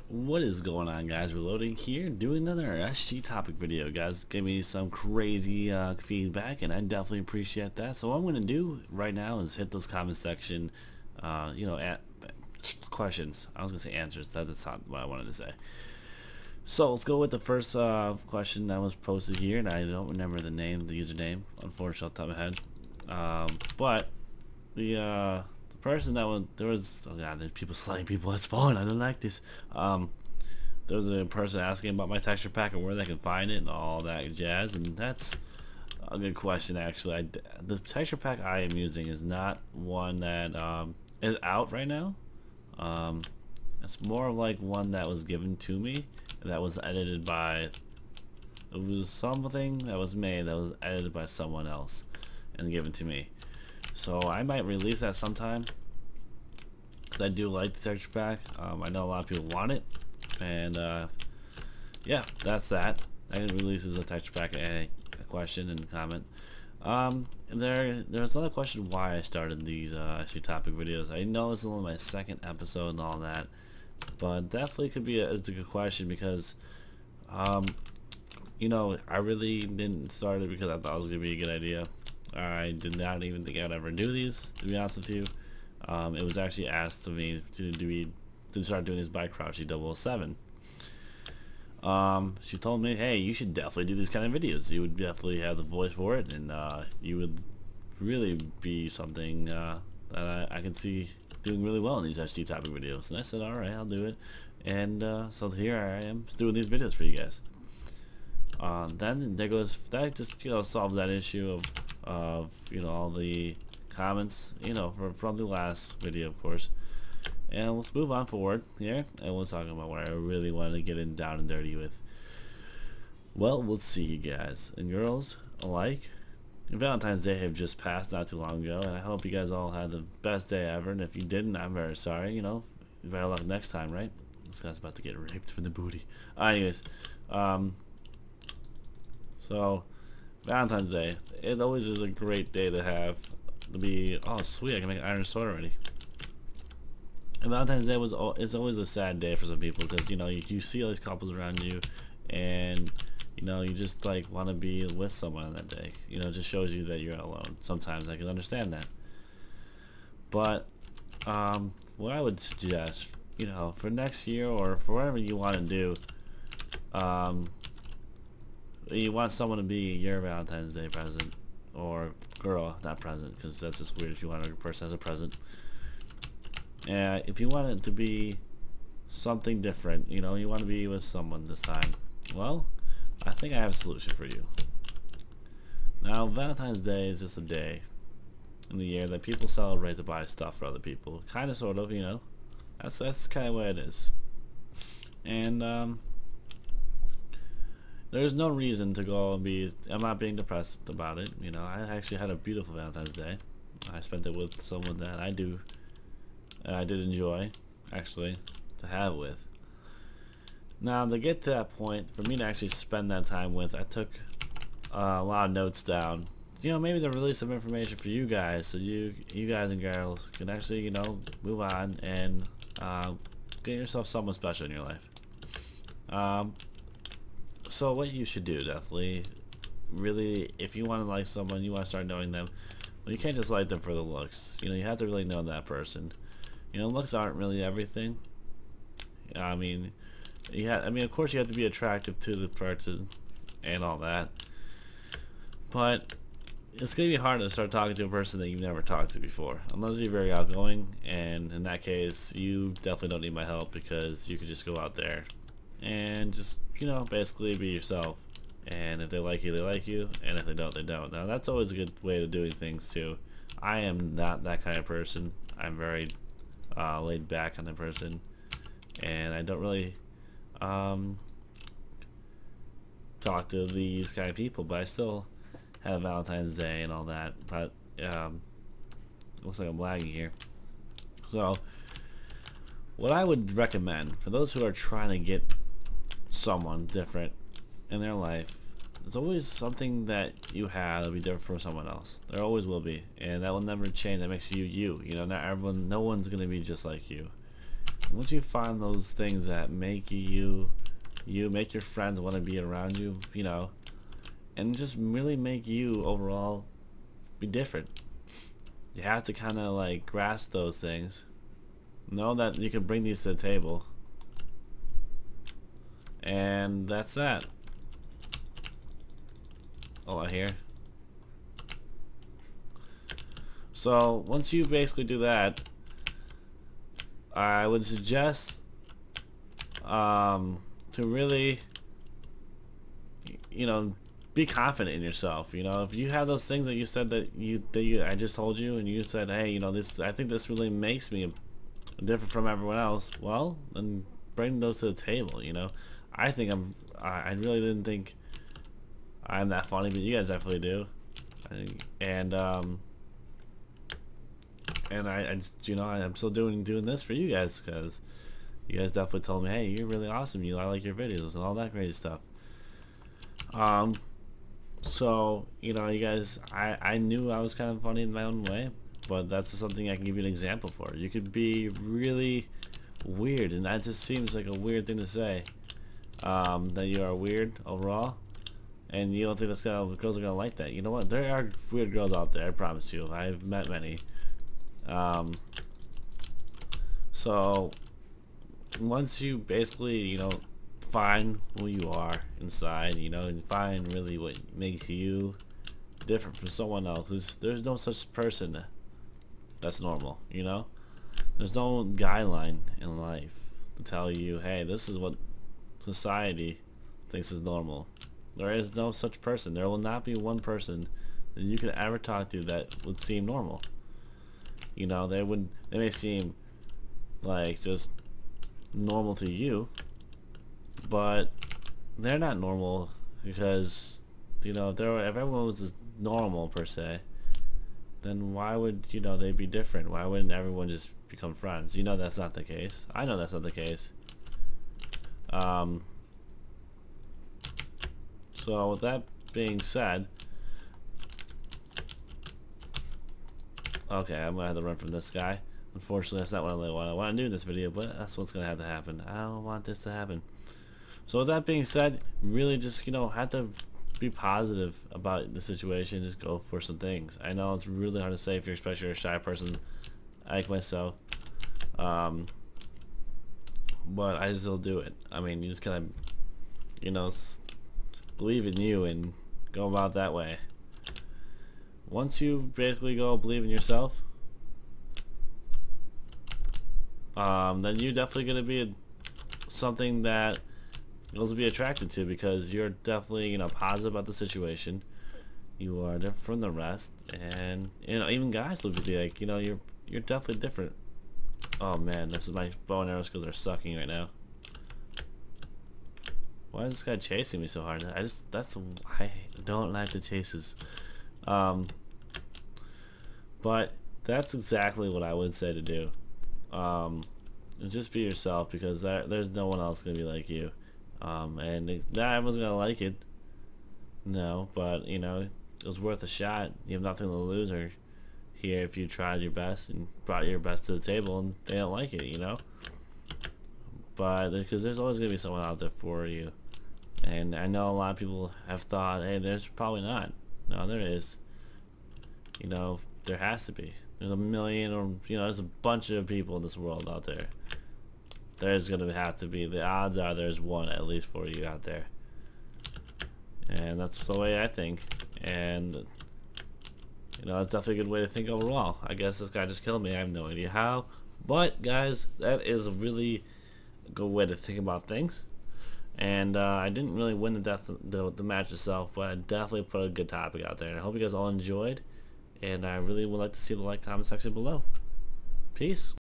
What is going on, guys? Reloading here, doing another SG topic video. Guys, give me some crazy feedback, and I definitely appreciate that. So what I'm going to do right now is hit those comment section, at questions. I was going to say answers. That's not what I wanted to say. So let's go with the first question that was posted here, and I don't remember the username, unfortunately, off the top of my head. But the person that oh god, there's people slaying people at spawn. I don't like this. There was a person asking about my texture pack and where they can find it and all that jazz, and that's a good question actually. The texture pack I am using is not one that is out right now. It's more like one that was given to me, that was edited by, it was something that was made that was edited by someone else and given to me. So I might release that sometime, because I do like the texture pack. I know a lot of people want it, and yeah, that's that. I can release a texture pack, a question and a comment. There's another question why I started these SG topic videos. I know it's only my second episode and all that, but definitely could be it's a good question because I really didn't start it because I thought it was gonna be a good idea. I did not even think I'd ever do these, to be honest with you. It was actually asked of me to start doing this by Crouchy007. She told me, hey, you should definitely do these kind of videos. You would definitely have the voice for it, and you would really be something that I can see doing really well in these HD topic videos. And I said, alright, I'll do it. And so here I am doing these videos for you guys. Then there goes, that just solves that issue of all the comments from the last video, of course. And let's move on forward here, and we'll talk about what I really wanted to get in down and dirty with. Well, we'll see, you guys and girls alike. Valentine's Day have just passed not too long ago, and I hope you guys all had the best day ever. And if you didn't, I'm very sorry. Better luck next time, right? This guy's about to get raped for the booty. Anyways, so Valentine's Day, it always is a great day to have. To be, oh sweet, I can make an iron sword already. And Valentine's Day is always a sad day for some people, because you see all these couples around you, and you just like want to be with someone on that day. It just shows you that you're not alone. Sometimes I can understand that, but what I would suggest, for next year or for whatever you want to do, you want someone to be your Valentine's Day present, or girl, not present, because that's just weird if you want a person as a present. If you want it to be something different, you want to be with someone this time, well, I think I have a solution for you. Now, Valentine's Day is just a day in the year that people celebrate to buy stuff for other people. Kind of, sort of, that's kind of what it is. And there's no reason to go and I'm not being depressed about it. I actually had a beautiful Valentine's Day. I spent it with someone that I did enjoy, actually, to have with. Now, to get to that point, for me to actually spend that time with, I took a lot of notes down. Maybe to release some information for you guys, so you guys and girls can actually, move on and get yourself someone special in your life. So what you should do, definitely, really, if you want to like someone, you want to start knowing them, well, you can't just like them for the looks. You have to really know that person. Looks aren't really everything. I mean, of course you have to be attractive to the person and all that, but it's gonna be hard to start talking to a person that you've never talked to before, unless you're very outgoing, and in that case you definitely don't need my help, because you could just go out there and just basically be yourself, and if they like you, they like you, and if they don't, they don't. Now, that's always a good way of doing things too. I am not that kind of person. I'm very laid back on the person, and I don't really talk to these kind of people, but I still have Valentine's Day and all that. But looks like I'm lagging here. So what I would recommend for those who are trying to get someone different in their life, there's always something that you have that'll be different from someone else. There always will be, and that will never change. That makes you you. Not everyone, no one's gonna be just like you. once you find those things that make you make your friends want to be around you, you know, and just really make you overall be different. You have to kind of like grasp those things. Know that you can bring these to the table. And that's that. Oh, I hear. So once you basically do that, I would suggest to really, you know, be confident in yourself. You know, if you have those things that you said I just told you, and you said, hey, you know, this, I think this really makes me different from everyone else. Well, then bring those to the table. You know, I think I really didn't think I'm that funny, but you guys definitely do. And I just, you know, I'm still doing this for you guys, because you guys definitely told me, hey, you're really awesome, I like your videos and all that crazy stuff. So, you know, you guys, I knew I was kind of funny in my own way, but that's something I can give you an example for. You could be really weird, and that just seems like a weird thing to say, that you are weird overall, and you don't think that's girls are gonna like that. You know what? There are weird girls out there, I promise you. I've met many. So once you basically, you know, find who you are inside, you know, and find really what makes you different from someone else, 'cause there's no such person that's normal, you know. There's no guideline in life to tell you, hey, this is what society thinks is normal. There is no such person. There will not be one person that you could ever talk to that would seem normal. You know, they may seem like just normal to you, but they're not normal, because, you know, if everyone was just normal per se, then why would, you know, they be different? Why wouldn't everyone just become friends? You know that's not the case. I know that's not the case. So with that being said, okay, I'm gonna have to run from this guy. Unfortunately, that's not what I want to do in this video, but that's what's gonna have to happen. I don't want this to happen. So with that being said, really just, you know, have to be positive about the situation. Just go for some things. I know it's really hard to say if you're, especially a shy person like myself, but I still do it. I mean, you just kind of, you know, believe in you and go about that way. Once you basically go believe in yourself, then you're definitely going to be something that girls will be attracted to, because you're definitely, you know, positive about the situation. You are different from the rest, and, you know, even guys will be like, you know, you're definitely different. Oh man, this is my bow and arrow skills are sucking right now. Why is this guy chasing me so hard? I don't like the chases. But that's exactly what I would say to do. Just be yourself, because there's no one else gonna be like you. And not everyone's gonna like it. No, but, you know, it was worth a shot. You have nothing to lose or here if you tried your best and brought your best to the table and they don't like it, you know. But because there's always gonna be someone out there for you. And I know a lot of people have thought, hey, there's probably not. No, there is. You know, there has to be. There's a million, or, you know, there's a bunch of people in this world out there. There's gonna have to be. The odds are there's one at least for you out there. And that's the way I think. And, you know, it's definitely a good way to think overall. I guess this guy just killed me. I have no idea how. But, guys, that is a really good way to think about things. And I didn't really win the match itself, but I definitely put a good topic out there. And I hope you guys all enjoyed. And I really would like to see the comment section below. Peace.